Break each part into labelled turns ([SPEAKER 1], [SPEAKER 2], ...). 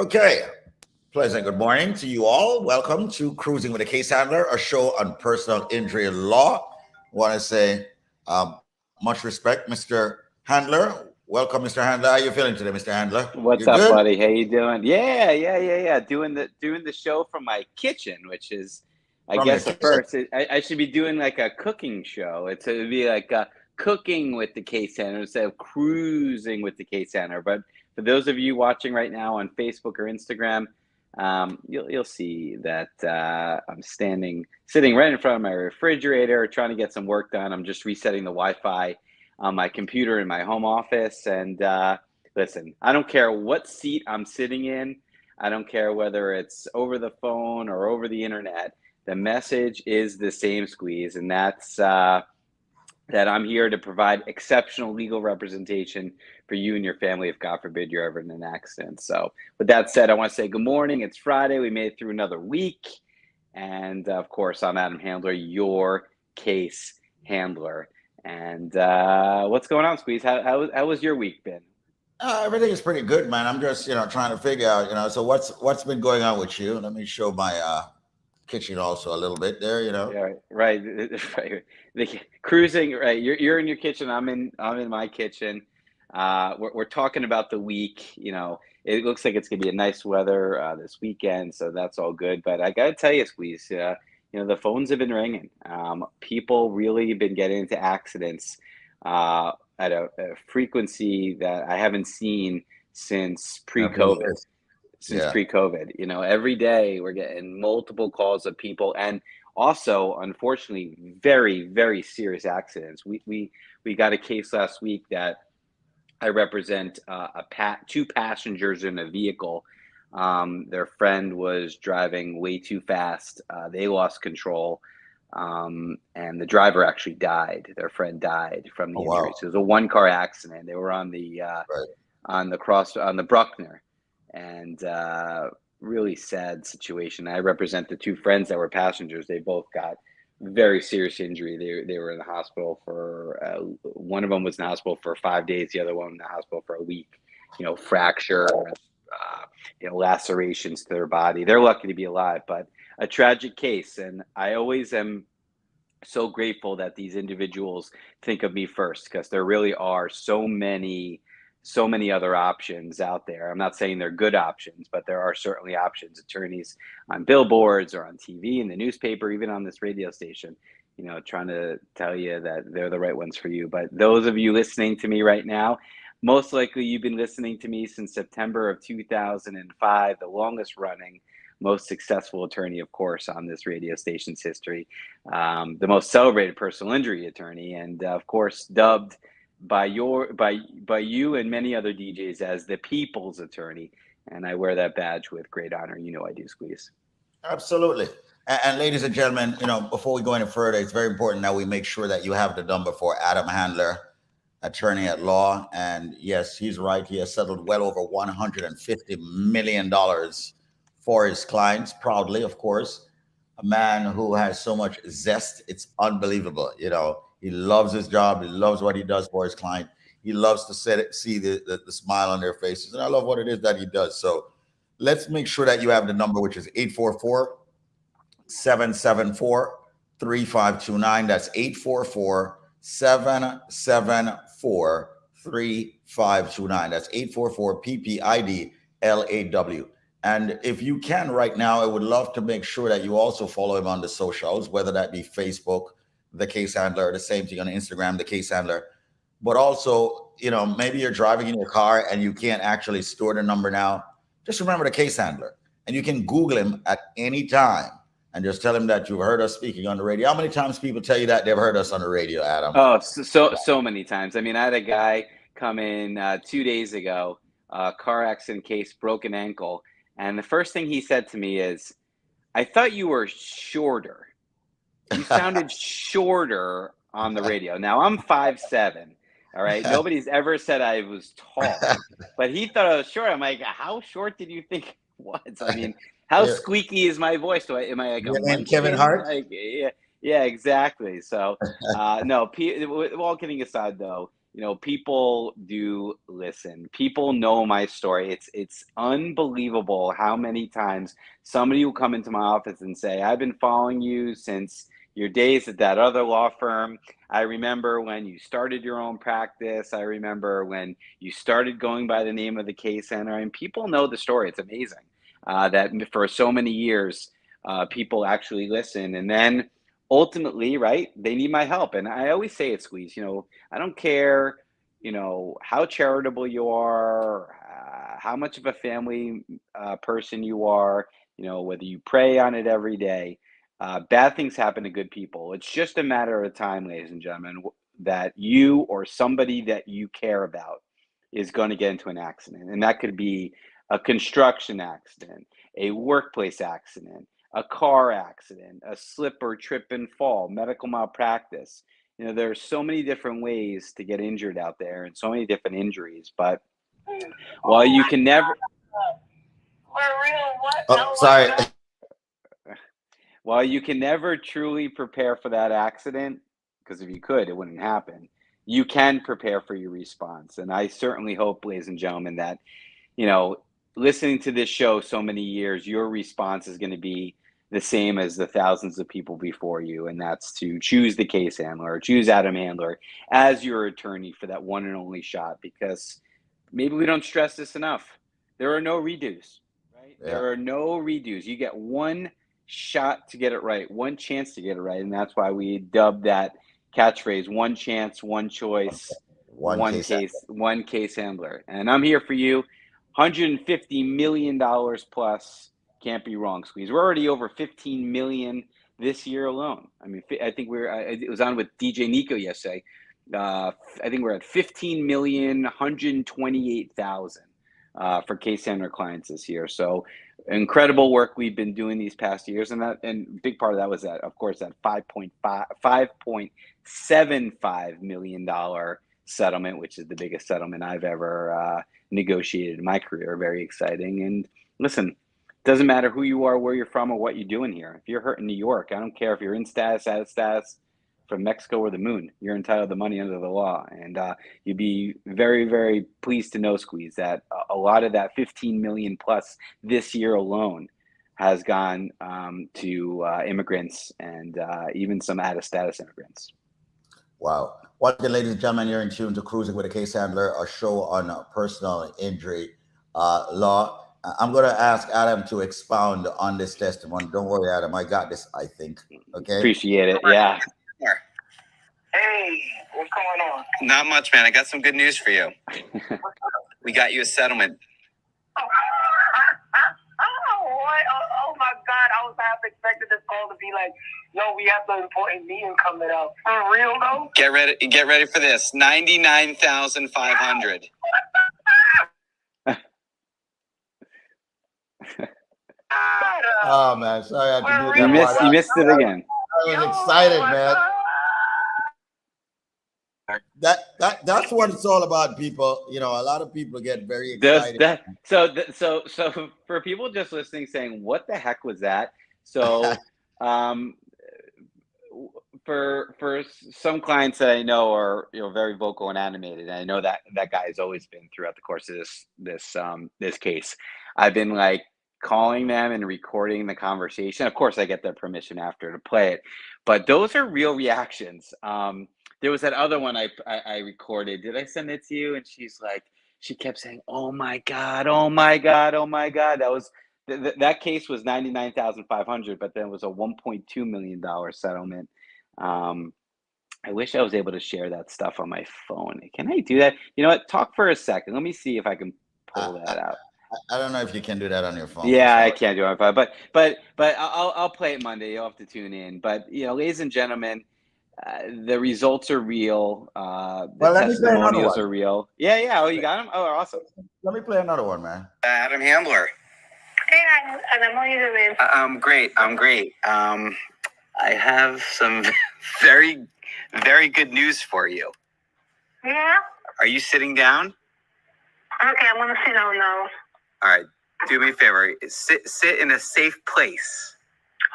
[SPEAKER 1] Okay. Pleasant good morning to you all. Welcome to Cruising with a Case Handler, a show on personal injury law. I want to say much respect, Mr. Handler. Welcome, Mr. Handler. How are you feeling today, Mr. Handler? You
[SPEAKER 2] What's up,
[SPEAKER 1] good?
[SPEAKER 2] buddy? How you doing? Yeah. Doing the show from my kitchen, which is, I
[SPEAKER 1] From your
[SPEAKER 2] guess, at
[SPEAKER 1] kitchen.
[SPEAKER 2] first I should be doing like a cooking show. It'd be like cooking with the Case Center instead of cruising with the Case Center. But for those of you watching right now on Facebook or Instagram, you'll see that I'm sitting right in front of my refrigerator, trying to get some work done. I'm just resetting the Wi-Fi on my computer in my home office, and listen, I don't care what seat I'm sitting in. I don't care whether it's over the phone or over the internet. The message is the same, Squeeze, and that's that I'm here to provide exceptional legal representation for you and your family if, God forbid, you're ever in an accident. So with that said, I want to say good morning. It's Friday. We made it through another week. And of course, I'm Adam Handler, your case handler. And what's going on, Squeeze? How was your week been?
[SPEAKER 1] Everything is pretty good, man. I'm just, trying to figure out, so what's been going on with you? Let me show my kitchen also a little bit there.
[SPEAKER 2] Yeah, right, right. Cruising, right? You're in your kitchen. I'm in my kitchen. We're talking about the week. It looks like it's gonna be a nice weather this weekend, so that's all good. But I gotta tell you, Squeeze, the phones have been ringing. People really been getting into accidents at a frequency that I haven't seen since
[SPEAKER 1] Every
[SPEAKER 2] pre-COVID.
[SPEAKER 1] year.
[SPEAKER 2] Since
[SPEAKER 1] Yeah.
[SPEAKER 2] pre-COVID, every day we're getting multiple calls of people, and also, unfortunately, very, very serious accidents. We got a case last week that I represent two passengers in a vehicle. Their friend was driving way too fast. They lost control, and the driver actually died. Their friend died from
[SPEAKER 1] Oh,
[SPEAKER 2] the
[SPEAKER 1] wow.
[SPEAKER 2] injuries. It was a one-car accident. They were on
[SPEAKER 1] Right.
[SPEAKER 2] the Bruckner, and really sad situation. I represent the two friends that were passengers. They both got very serious injury. They were in the hospital for one of them was in the hospital for 5 days. The other one in the hospital for a week. Fracture, lacerations to their body. They're lucky to be alive, but a tragic case. And I always am so grateful that these individuals think of me first, because there really are so many other options out there. I'm not saying they're good options, but there are certainly options. Attorneys on billboards or on TV, in the newspaper, even on this radio station, trying to tell you that they're the right ones for you. But those of you listening to me right now, most likely you've been listening to me since September of 2005, the longest running, most successful attorney, of course, on this radio station's history, the most celebrated personal injury attorney, and of course, dubbed by you and many other DJs as the people's attorney. And I wear that badge with great honor. I do, Squeeze.
[SPEAKER 1] Absolutely. And ladies and gentlemen, before we go any further, it's very important that we make sure that you have the number for Adam Handler, attorney at law. And yes, he's right. He has settled well over $150 million for his clients, proudly, of course. A man who has so much zest. It's unbelievable. He loves his job. He loves what he does for his client. He loves to see the smile on their faces. And I love what it is that he does. So let's make sure that you have the number, which is 844-774-3529. That's 844-774-3529. That's 844-PPID-LAW. And if you can right now, I would love to make sure that you also follow him on the socials, whether that be Facebook, The Case Handler, the same thing on Instagram, The Case Handler. But also, maybe you're driving in your car and you can't actually store the number now. Just remember The Case Handler. And you can Google him at any time and just tell him that you've heard us speaking on the radio. How many times people tell you that they've heard us on the radio, Adam?
[SPEAKER 2] Oh, so many times. I mean, I had a guy come in 2 days ago, car accident case, broken ankle. And the first thing he said to me is, I thought you were shorter. You sounded shorter on the radio. Now, I'm 5'7". All right. Nobody's ever said I was tall, but he thought I was short. I'm like, how short did you think it was? I mean, how squeaky is my voice? Am I like a
[SPEAKER 1] Your name
[SPEAKER 2] munchkin?
[SPEAKER 1] Kevin Hart?
[SPEAKER 2] Yeah, exactly. So, no, all kidding aside, though, people do listen. People know my story. It's unbelievable how many times somebody will come into my office and say, "I've been following you since your days at that other law firm. I remember when you started your own practice. I remember when you started going by the name of the Case Center." And people know the story. It's amazing that for so many years, people actually listen. And then ultimately, right, they need my help. And I always say it, Squeeze, I don't care, how charitable you are, how much of a family person you are, whether you pray on it every day. Bad things happen to good people. It's just a matter of time, ladies and gentlemen, that you or somebody that you care about is going to get into an accident. And that could be a construction accident, a workplace accident, a car accident, a slip or trip and fall, medical malpractice. There are so many different ways to get injured out there and so many different injuries. But while you can never,
[SPEAKER 3] For real, what?
[SPEAKER 1] Oh, sorry.
[SPEAKER 2] while you can never truly prepare for that accident, because if you could, it wouldn't happen. You can prepare for your response. And I certainly hope, ladies and gentlemen, that, listening to this show so many years, your response is going to be the same as the thousands of people before you, and that's to choose the case handler or choose Adam Handler as your attorney for that one and only shot, because maybe we don't stress this enough. There are no redos, right?
[SPEAKER 1] Yeah.
[SPEAKER 2] There are no redos. You get one shot to get it right, one chance to get it right, and that's why we dubbed that catchphrase, one chance, one choice, one case handler. And I'm here for you. $150 million plus. Can't be wrong, Squeeze. We're already over 15 million this year alone. I mean, I think it was on with DJ Nico yesterday. I think we're at 15,128,000 for case handler clients this year. So incredible work we've been doing these past years, and big part of that was that, of course, that $5.75 million settlement, which is the biggest settlement I've ever negotiated in my career. Very exciting. And listen, doesn't matter who you are, where you're from, or what you're doing here. If you're hurt in New York, I don't care if you're in status, out of status, from Mexico or the moon, you're entitled to money under the law. And you'd be very, very pleased to know, Squeeze, that a lot of that 15 million plus this year alone has gone to immigrants and even some out of status immigrants.
[SPEAKER 1] Wow. Once again, ladies and gentlemen, you're in tune to Cruising with a Case Handler, a show on personal injury law. I'm going to ask Adam to expound on this testimony. Don't worry, Adam. I got this, I think. Okay.
[SPEAKER 2] Appreciate it. Yeah.
[SPEAKER 3] Hey, what's going on?
[SPEAKER 4] Not much, man. I got some good news for you. We got you a settlement.
[SPEAKER 3] Oh, what? Oh my God. I was half expecting this call to be like, yo, we have the important meeting coming up. For real, though?
[SPEAKER 4] Get ready for this. 99,500.
[SPEAKER 1] Oh, man. Sorry I had to do that.
[SPEAKER 2] You missed it again.
[SPEAKER 1] I was excited, man. That's what it's all about, people. A lot of people get very excited.
[SPEAKER 2] So for people just listening, saying, "What the heck was that?" So, for some clients that I know are very vocal and animated, and I know that guy has always been throughout the course of this case. I've been like calling them and recording the conversation. Of course, I get their permission after to play it, but those are real reactions. There was that other one I recorded. Did I send it to you? And she kept saying, "Oh my God, oh my God, oh my God." That was that case was 99,500, but then it was a $1.2 million settlement. I wish I was able to share that stuff on my phone. Can I do that? You know what? Talk for a second. Let me see if I can pull that out.
[SPEAKER 1] I don't know if you can do that on your phone.
[SPEAKER 2] Yeah, I can't do it on my phone, but I'll play it Monday. You'll have to tune in. But ladies and gentlemen, the results are real. The testimonials are real. Yeah. Oh, you got them? Oh, awesome.
[SPEAKER 1] Let me play another one, man.
[SPEAKER 4] Adam Handler.
[SPEAKER 3] Hey, Adam, how you doing?
[SPEAKER 4] I'm great. I have some very, very good news for you.
[SPEAKER 3] Yeah?
[SPEAKER 4] Are you sitting down?
[SPEAKER 3] Okay, I'm going to sit down now.
[SPEAKER 4] All right. Do me a favor. Sit in a safe place.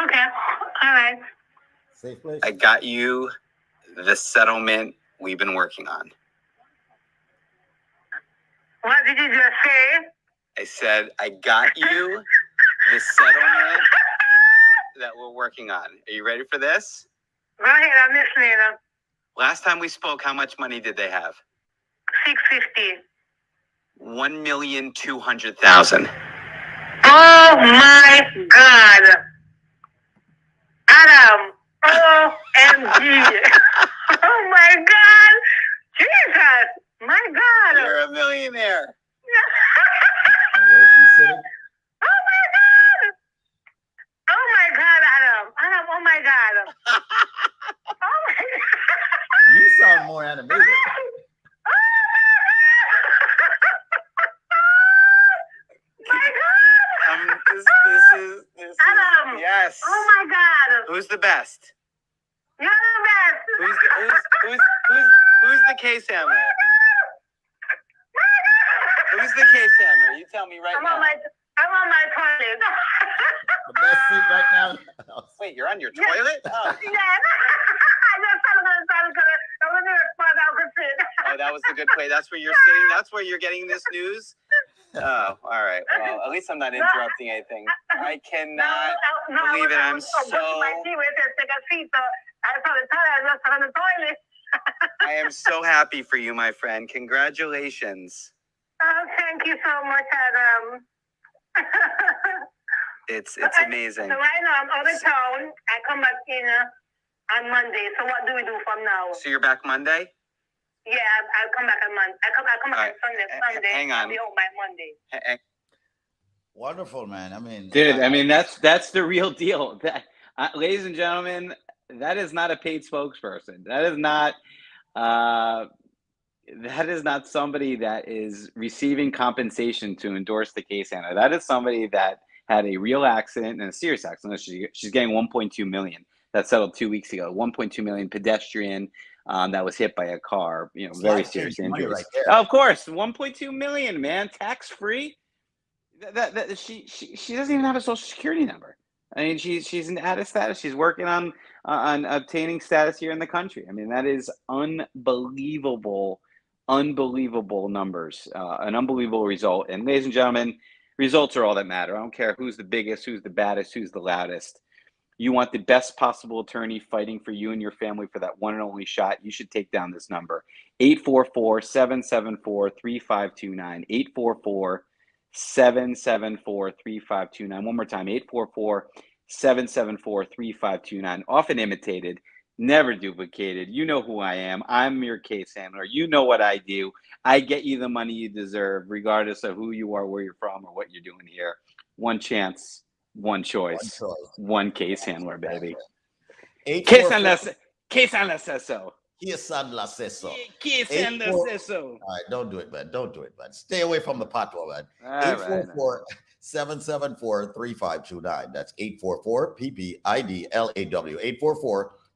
[SPEAKER 3] Okay. All right.
[SPEAKER 1] Safe place.
[SPEAKER 4] I got you the settlement we've been working on.
[SPEAKER 3] What did you just say?
[SPEAKER 4] I said, I got you the settlement that we're working on. Are you ready for this?
[SPEAKER 3] Go ahead, I'm listening.
[SPEAKER 4] Last time we spoke, how much money did they have?
[SPEAKER 3] $650.
[SPEAKER 4] 1,200,000.
[SPEAKER 3] Oh my God. Adam. OMG. Oh my God. Jesus. My God.
[SPEAKER 4] You're a millionaire.
[SPEAKER 1] Where is she sitting?
[SPEAKER 3] Oh my God. Oh my God, Adam. Adam, oh my God. Oh my God.
[SPEAKER 1] You sound more animated.
[SPEAKER 4] This is
[SPEAKER 3] Adam.
[SPEAKER 4] yes.
[SPEAKER 3] Oh my God.
[SPEAKER 4] Who's the best?
[SPEAKER 3] You're the best.
[SPEAKER 4] Who's the case handler? Who's the case handler? You tell me right
[SPEAKER 3] I'm
[SPEAKER 4] now.
[SPEAKER 3] on my toilet.
[SPEAKER 1] The best seat right now.
[SPEAKER 4] Wait, you're on your toilet? Oh,
[SPEAKER 3] Yeah. I just thought I'm gonna do a spot out to sit.
[SPEAKER 4] oh, that was the good play. That's where you're sitting. That's where you're getting this news. Oh, all right. Well, at least I'm not interrupting anything. I cannot believe it. I'm I am so happy for you, my friend. Congratulations.
[SPEAKER 3] Oh, thank you so much, Adam.
[SPEAKER 4] It's amazing.
[SPEAKER 3] So right now I'm out of town. I come back in on Monday. So what do we do from now?
[SPEAKER 4] So you're back Monday?
[SPEAKER 3] Yeah, I'll come back on Monday. I'll come back
[SPEAKER 4] All right.
[SPEAKER 3] on Sunday.
[SPEAKER 4] Hang on.
[SPEAKER 3] I'll be home by Monday.
[SPEAKER 1] Wonderful, man. I mean,
[SPEAKER 2] Dude, I mean that's the real deal. That, ladies and gentlemen, that is not a paid spokesperson. That is not somebody that is receiving compensation to endorse the case handler. That is somebody that had a real accident and a serious accident. She's getting 1.2 million. That settled 2 weeks ago. 1.2 million pedestrian that was hit by a car. You know, very serious injuries.
[SPEAKER 1] Right there.
[SPEAKER 2] Of course, 1.2 million, man, tax free. That she doesn't even have a social security number. I mean, she's in added status. She's working on obtaining status here in the country. I mean, that is unbelievable numbers, an unbelievable result. And ladies and gentlemen, results are all that matter. I don't care who's the biggest, who's the baddest, who's the loudest. You want the best possible attorney fighting for you and your family for that one and only shot. You should take down this number, 844-774-3529, 844-774-3529. One more time, 844-774-3529. Often imitated, never duplicated. You know who I am. I'm your case handler. You know what I do. I get you the money you deserve, regardless of who you are, where you're from, or what you're doing here. One chance, one choice, one case handler, baby. Case handler says so.
[SPEAKER 1] Case handler says so.
[SPEAKER 2] Case handler says so.
[SPEAKER 1] All right, don't do it, man. Don't do it, man. Stay away from the patois, man.
[SPEAKER 2] All right.
[SPEAKER 1] 844-774-3529. That's 844-PPIDLAW.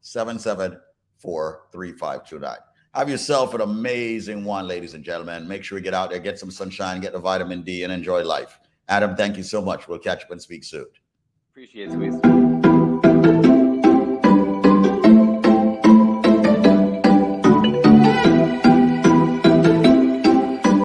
[SPEAKER 1] 844-774-3529. Have yourself an amazing one, ladies and gentlemen. Make sure you get out there, get some sunshine, get the vitamin D, and enjoy life. Adam, thank you so much. We'll catch up and speak soon.
[SPEAKER 2] Appreciate it, Squeeze.